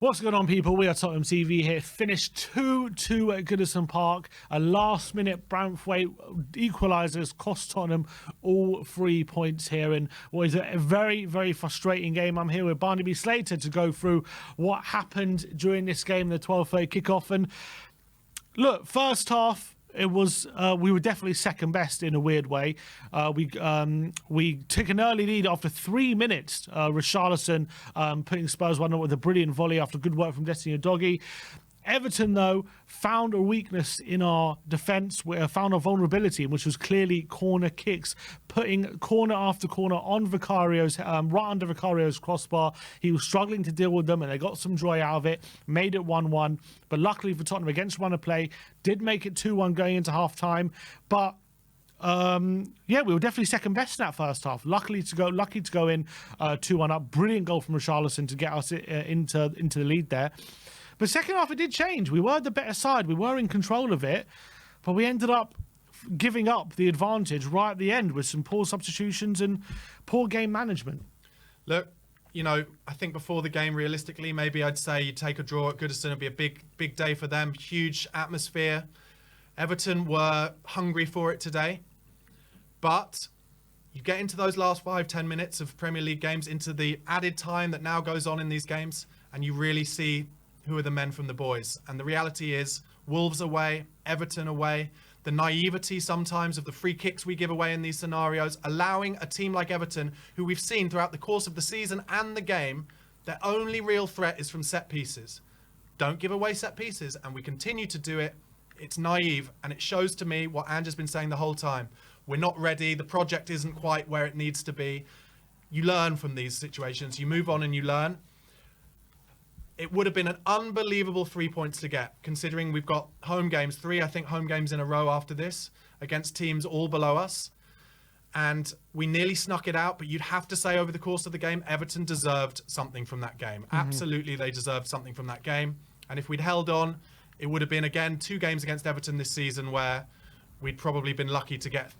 What's going on, people? We are Tottenham TV here. Finished 2-2 at Goodison Park. A last-minute Branthwaite equalisers cost Tottenham all 3 points here in what is a very, very frustrating game. I'm here with Barnaby Slater to go through what happened during this game, the 12:30 kickoff. And look, first half, it was we were definitely second best in a weird way. We took an early lead after 3 minutes. Richarlison putting Spurs 1-0 with a brilliant volley after good work from Destiny Udogie. Everton, though, found a weakness in our defence, found a vulnerability, which was clearly corner kicks, putting corner after corner on Vicario's, right under Vicario's crossbar. He was struggling to deal with them, and they got some joy out of it, made it 1-1. But luckily for Tottenham, against run of play, did make it 2-1 going into half-time. But yeah, we were definitely second best in that first half. Lucky to go in 2-1 up. Brilliant goal from Richarlison to get us into the lead there. But second half, it did change. We were the better side. We were in control of it, but we ended up giving up the advantage right at the end with some poor substitutions and poor game management. Look, you know, I think before the game, realistically, maybe I'd say you'd take a draw at Goodison. It'd be a big day for them. Huge atmosphere. Everton were hungry for it today. But you get into those last 5-10 minutes of Premier League games, into the added time that now goes on in these games, and you really see who are the men from the boys. And the reality is, Wolves away, Everton away, the naivety sometimes of the free kicks we give away in these scenarios, allowing a team like Everton, who we've seen throughout the course of the season and the game, their only real threat is from set pieces. Don't give away set pieces, and we continue to do it. It's naive, and it shows to me what Ange has been saying the whole time. We're not ready. The project isn't quite where it needs to be. You learn from these situations. You move on and you learn. It would have been an unbelievable 3 points to get, considering we've got home games, three, I think, home games in a row after this, against teams all below us. And we nearly snuck it out, but you'd have to say over the course of the game, Everton deserved something from that game. Mm-hmm. Absolutely, they deserved something from that game. And if we'd held on, it would have been, again, 2 games against Everton this season where we'd probably been lucky to get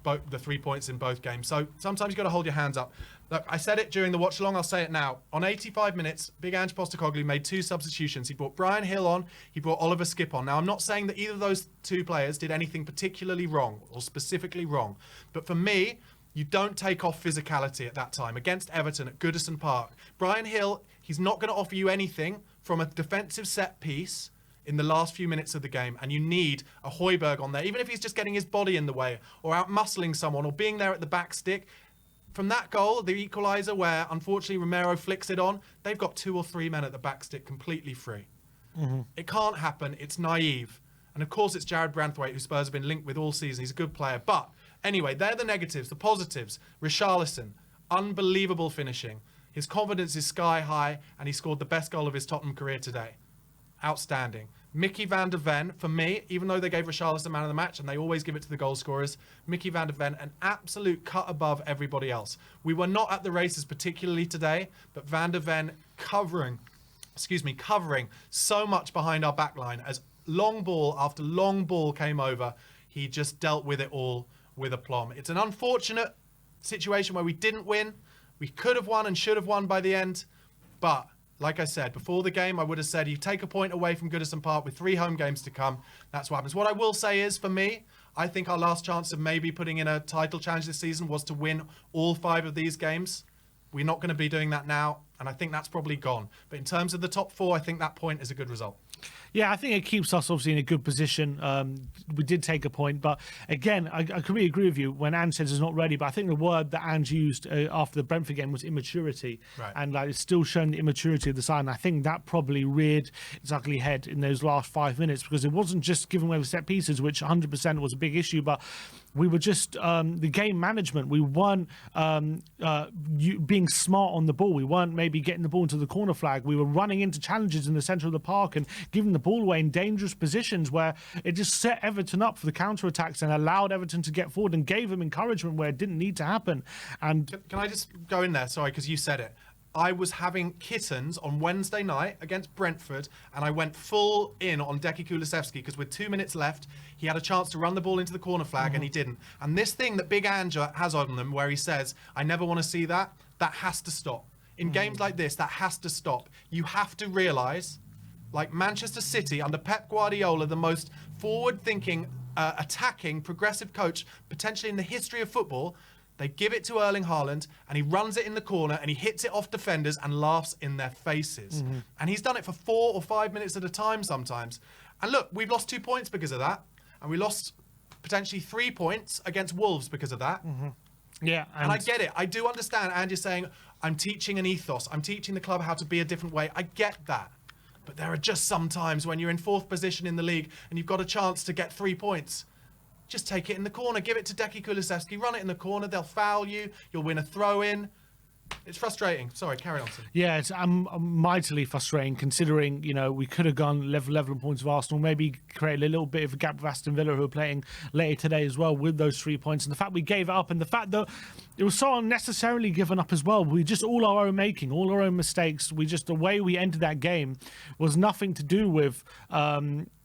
both the 3 points in both games. So sometimes you've got to hold your hands up. Look, I said it during the watch along, I'll say it now. On 85 minutes, Big Ange Postecoglou made 2 substitutions. He brought Brian Hill on, he brought Oliver Skip on. Now, I'm not saying that either of those 2 players did anything particularly wrong or specifically wrong. But for me, you don't take off physicality at that time against Everton at Goodison Park. Brian Hill, he's not going to offer you anything from a defensive set piece in the last few minutes of the game, and you need a Højbjerg on there, even if he's just getting his body in the way or out muscling someone or being there at the back stick. From that goal, the equaliser, where unfortunately Romero flicks it on, they've got 2 or 3 men at the back stick completely free. Mm-hmm. It can't happen. It's naive. And of course, it's Jared Branthwaite, who Spurs have been linked with all season. He's a good player. But anyway, they're the negatives. The positives: Richarlison, unbelievable finishing. His confidence is sky high, and he scored the best goal of his Tottenham career today. Outstanding. Mickey van der Ven, for me, even though they gave Richarlison man of the match, and they always give it to the goal scorers, Mickey van der Ven, an absolute cut above everybody else. We were not at the races particularly today, but van der Ven covering so much behind our back line. As long ball after long ball came over, he just dealt with it all with aplomb. It's an unfortunate situation where we didn't win. We could have won and should have won by the end, but like I said, before the game, I would have said you take a point away from Goodison Park with 3 home games to come. That's what happens. What I will say is, for me, I think our last chance of maybe putting in a title challenge this season was to win all 5 of these games. We're not going to be doing that now, and I think that's probably gone. But in terms of the top 4, I think that point is a good result. Yeah, I think it keeps us obviously in a good position. We did take a point, but again, I completely agree with you when Ange says it's not ready. But I think the word that Ange used after the Brentford game was immaturity, right. And it's still showing the immaturity of the side. And I think that probably reared its ugly head in those last 5 minutes, because it wasn't just giving away the set pieces, which 100% was a big issue, but we were just the game management. We weren't being smart on the ball. We weren't maybe getting the ball into the corner flag. We were running into challenges in the centre of the park and giving the ball away in dangerous positions where it just set Everton up for the counter-attacks and allowed Everton to get forward and gave them encouragement where it didn't need to happen. And can I just go in there? Sorry, because you said it. I was having kittens on Wednesday night against Brentford, and I went full in on Deki Kulusevski because with 2 minutes left, he had a chance to run the ball into the corner flag, and he didn't. And this thing that Big Ange has on them where he says, I never want to see that, that has to stop. In games like this, that has to stop. You have to realise, like Manchester City under Pep Guardiola, the most forward-thinking, attacking, progressive coach potentially in the history of football, they give it to Erling Haaland and he runs it in the corner and he hits it off defenders and laughs in their faces. And he's done it for 4 or 5 minutes at a time sometimes. And look, we've lost 2 points because of that. And we lost potentially 3 points against Wolves because of that. Yeah. And I get it. I do understand Andy's saying, I'm teaching an ethos. I'm teaching the club how to be a different way. I get that. But there are just some times when you're in 4th position in the league and you've got a chance to get 3 points. Just take it in the corner. Give it to Deki Kulusevski. Run it in the corner. They'll foul you. You'll win a throw-in. It's frustrating. Sorry, carry on, Tim. Yeah, it's mightily frustrating considering, you know, we could have gone level points of Arsenal, maybe create a little bit of a gap with Aston Villa, who are playing later today as well, with those 3 points. And the fact we gave it up, and the fact that it was so unnecessarily given up as well. We just all our own making, all our own mistakes. The way we ended that game was nothing to do with...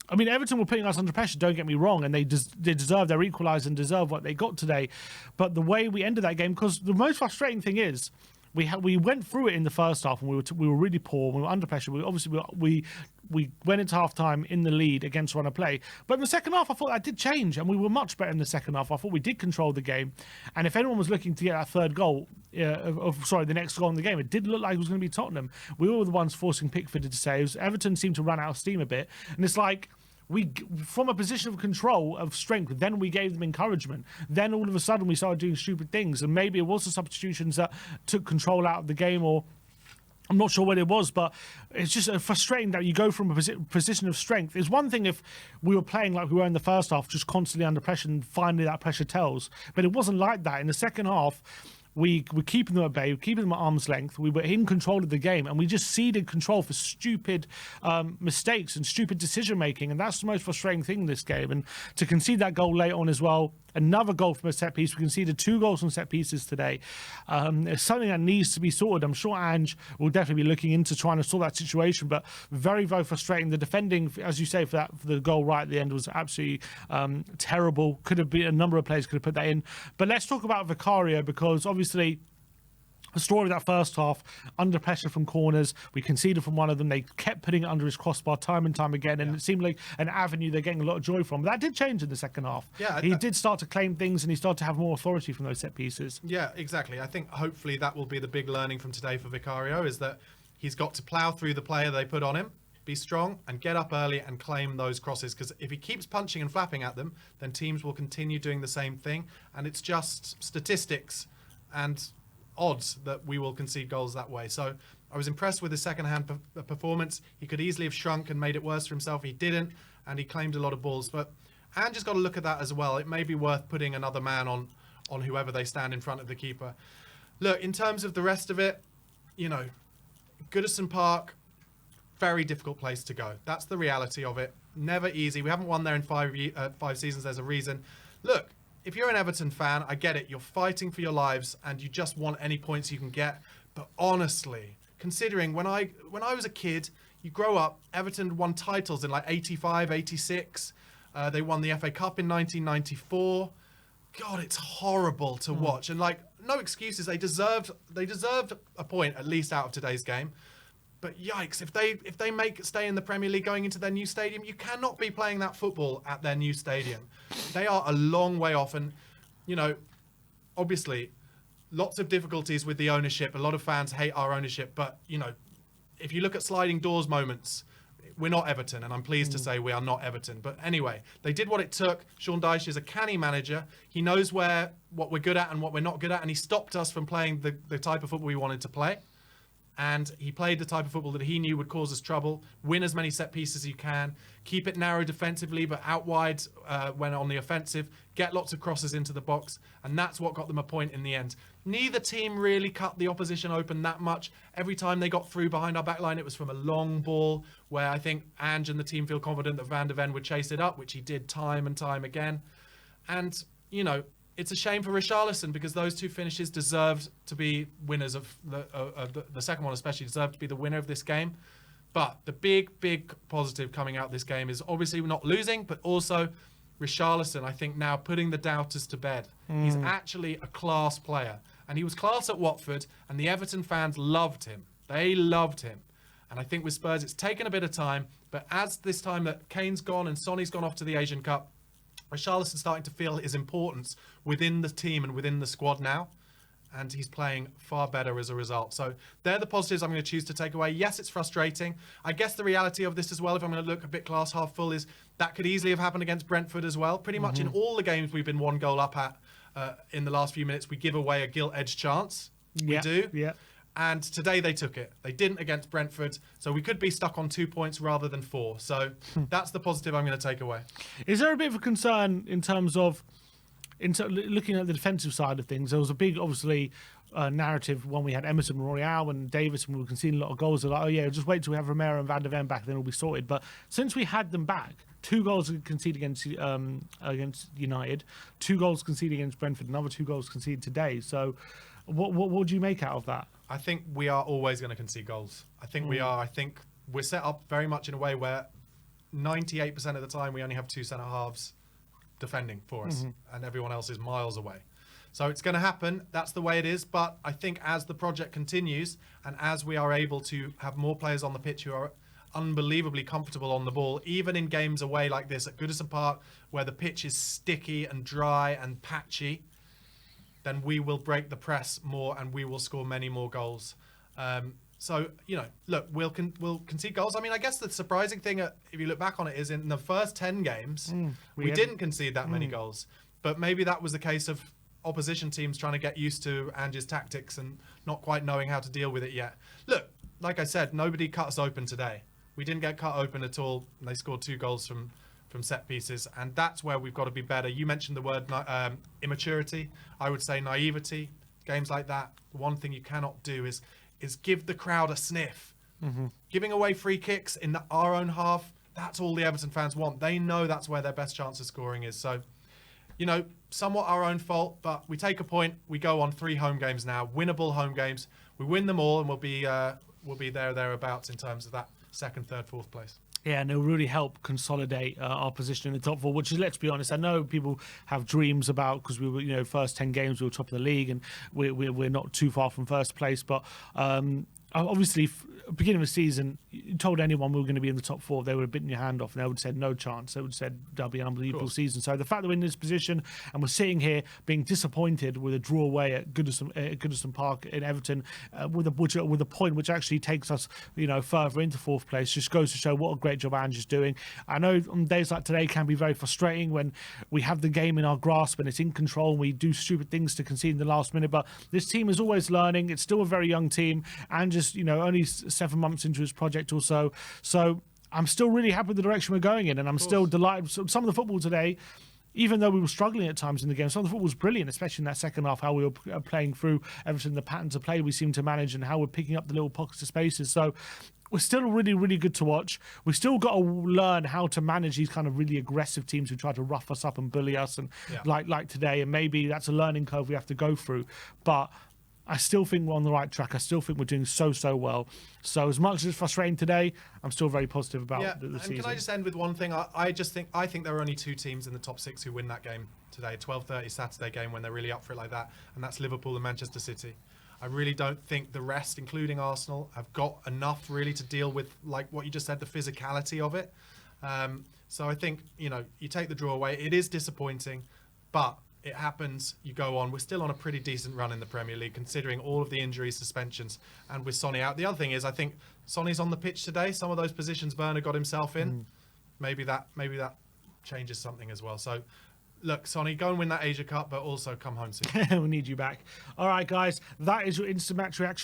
I mean, Everton were putting us under pressure, don't get me wrong, and they deserve their equaliser and deserve what they got today. But the way we ended that game, because the most frustrating thing is, we went through it in the first half and we were really poor. We were under pressure. We went into half time in the lead against run of play. But in the second half, I thought that did change and we were much better in the second half. I thought we did control the game. And if anyone was looking to get that third goal, the next goal in the game, it did look like it was going to be Tottenham. We were the ones forcing Pickford to saves. Everton seemed to run out of steam a bit. And it's like, from a position of control, of strength, then we gave them encouragement. Then all of a sudden we started doing stupid things, and maybe it was the substitutions that took control out of the game, or I'm not sure what it was, but it's just frustrating that you go from a position of strength. It's one thing if we were playing like we were in the first half, just constantly under pressure, and finally that pressure tells. But it wasn't like that. In the second half, we were keeping them at bay, keeping them at arm's length. We were in control of the game, and we just ceded control for stupid mistakes and stupid decision-making, and that's the most frustrating thing in this game. And to concede that goal late on as well, another goal from a set piece. We conceded 2 goals from set pieces today. It's something that needs to be sorted. I'm sure Ange will definitely be looking into trying to sort that situation, but very, very frustrating. The defending, as you say, for the goal right at the end was absolutely terrible. Could have been a number of players could have put that in. But let's talk about Vicario, because obviously the story of that first half, under pressure from corners, we conceded from one of them. They kept putting it under his crossbar time and time again, and it seemed like an avenue they're getting a lot of joy from. But that did change in the second half. Yeah, he did start to claim things, and he started to have more authority from those set pieces. Yeah, exactly. I think hopefully that will be the big learning from today for Vicario, is that he's got to plough through the player they put on him, be strong, and get up early and claim those crosses. Because if he keeps punching and flapping at them, then teams will continue doing the same thing. And it's just statistics and odds that we will concede goals that way. So I was impressed with his second-hand performance. He could easily have shrunk and made it worse for himself. He didn't, and he claimed a lot of balls. But Ange has got to look at that as well. It may be worth putting another man on whoever they stand in front of the keeper. Look, in terms of the rest of it, you know, Goodison Park, very difficult place to go. That's the reality of it. Never easy. We haven't won there in 5 seasons. There's a reason. Look, if you're an Everton fan, I get it. You're fighting for your lives and you just want any points you can get. But honestly, considering when I was a kid, you grow up, Everton won titles in like 85, 86. They won the FA Cup in 1994. God, it's horrible to watch. And like, no excuses. They deserved a point at least out of today's game. But yikes, if they stay in the Premier League going into their new stadium, you cannot be playing that football at their new stadium. They are a long way off. And, you know, obviously, lots of difficulties with the ownership. A lot of fans hate our ownership. But, you know, if you look at sliding doors moments, we're not Everton. And I'm pleased to say we are not Everton. But anyway, they did what it took. Sean Dyche is a canny manager. He knows what we're good at and what we're not good at. And he stopped us from playing the type of football we wanted to play. And he played the type of football that he knew would cause us trouble. Win as many set pieces as you can. Keep it narrow defensively, but out wide when on the offensive. Get lots of crosses into the box. And that's what got them a point in the end. Neither team really cut the opposition open that much. Every time they got through behind our back line, it was from a long ball where I think Ange and the team feel confident that Van de Ven would chase it up, which he did time and time again. And, you know, it's a shame for Richarlison because those 2 finishes deserved to be winners of the second one, especially deserved to be the winner of this game. But the big positive coming out this game is obviously we're not losing, but also Richarlison, I think now putting the doubters to bed. He's actually a class player. And he was class at Watford, and the Everton fans loved him. They loved him. And I think with Spurs, it's taken a bit of time. But as this time that Kane's gone and Sonny's gone off to the Asian Cup, Richarlison's starting to feel his importance within the team and within the squad now. And he's playing far better as a result. So they're the positives I'm going to choose to take away. Yes, it's frustrating. I guess the reality of this as well, if I'm going to look a bit glass half full, is that could easily have happened against Brentford as well. Pretty much in all the games we've been 1 goal up at in the last few minutes, we give away a gilt-edged chance. We do. Yeah. And today they took it. They didn't against Brentford. So we could be stuck on 2 points rather than 4. So that's the positive I'm going to take away. Is there a bit of a concern in terms of looking at the defensive side of things? There was a big, obviously, narrative when we had Emerson, Royale, and Davis, and we were conceding a lot of goals. They're like, oh yeah, just wait till we have Romero and Van der Ven back, then it'll be sorted. But since we had them back, 2 goals conceded against United, 2 goals conceded against Brentford, another 2 goals conceded today. So, what do you make out of that? I think we are always going to concede goals. I think we are. I think we're set up very much in a way where 98% of the time we only have 2 centre halves defending for us, and everyone else is miles away. So it's going to happen. That's the way it is. But I think as the project continues and as we are able to have more players on the pitch who are unbelievably comfortable on the ball, even in games away like this at Goodison Park, where the pitch is sticky and dry and patchy, then we will break the press more and we will score many more goals. So, you know, look, we'll concede goals. I mean, I guess the surprising thing, if you look back on it, is in the first 10 games, we didn't concede that many goals. But maybe that was the case of opposition teams trying to get used to Ange's tactics and not quite knowing how to deal with it yet. Look, like I said, nobody cut us open today. We didn't get cut open at all. They scored 2 goals from set pieces, and that's where we've got to be better. You mentioned the word immaturity. I would say naivety. Games like that, the one thing you cannot do is give the crowd a sniff. Giving away free kicks in our own half, that's all the Everton fans want. They know that's where their best chance of scoring is. So, you know, somewhat our own fault, but we take a point. We go on 3 home games now, winnable home games. We win them all, and we'll be thereabouts in terms of that 2nd, 3rd, 4th place. Yeah, and it'll really help consolidate our position in the top 4, which is, let's be honest, I know people have dreams about, because we were, you know, first 10 games we were top of the league, and we're not too far from first place, but obviously, beginning of the season, you told anyone we were going to be in the top 4, they would have bitten your hand off, and they would have said no chance. They would have said that'll be an unbelievable season. So the fact that we're in this position and we're sitting here being disappointed with a draw away at Goodison Park in Everton, with a point which actually takes us, you know, further into 4th place, just goes to show what a great job Ange is doing. I know on days like today can be very frustrating when we have the game in our grasp and it's in control and we do stupid things to concede in the last minute, but this team is always learning. It's still a very young team, and just, you know, only 7 months into his project or so. So I'm still really happy with the direction we're going in, and I'm still delighted. Some of the football today, even though we were struggling at times in the game, some of the football was brilliant, especially in that second half, how we were playing through everything, the patterns of play we seem to manage, and how we're picking up the little pockets of spaces. So we're still really, really good to watch. We've still got to learn how to manage these kind of really aggressive teams who try to rough us up and bully us, and like today. And maybe that's a learning curve we have to go through. But I still think we're on the right track. I still think we're doing so well. So as much as it's frustrating today, I'm still very positive about the season. Can I just end with one thing? I think there are only 2 teams in the top 6 who win that game today. 12:30 Saturday game when they're really up for it like that, and that's Liverpool and Manchester City. I really don't think the rest, including Arsenal, have got enough really to deal with, like what you just said, the physicality of it. So I think, you know, you take the draw away. It is disappointing, but it happens, you go on. We're still on a pretty decent run in the Premier League, considering all of the injuries, suspensions, and with Sonny out. The other thing is, I think Sonny's on the pitch today. Some of those positions Werner got himself in. Maybe that changes something as well. So, look, Sonny, go and win that Asia Cup, but also come home soon. We need you back. All right, guys, that is your instant match reaction.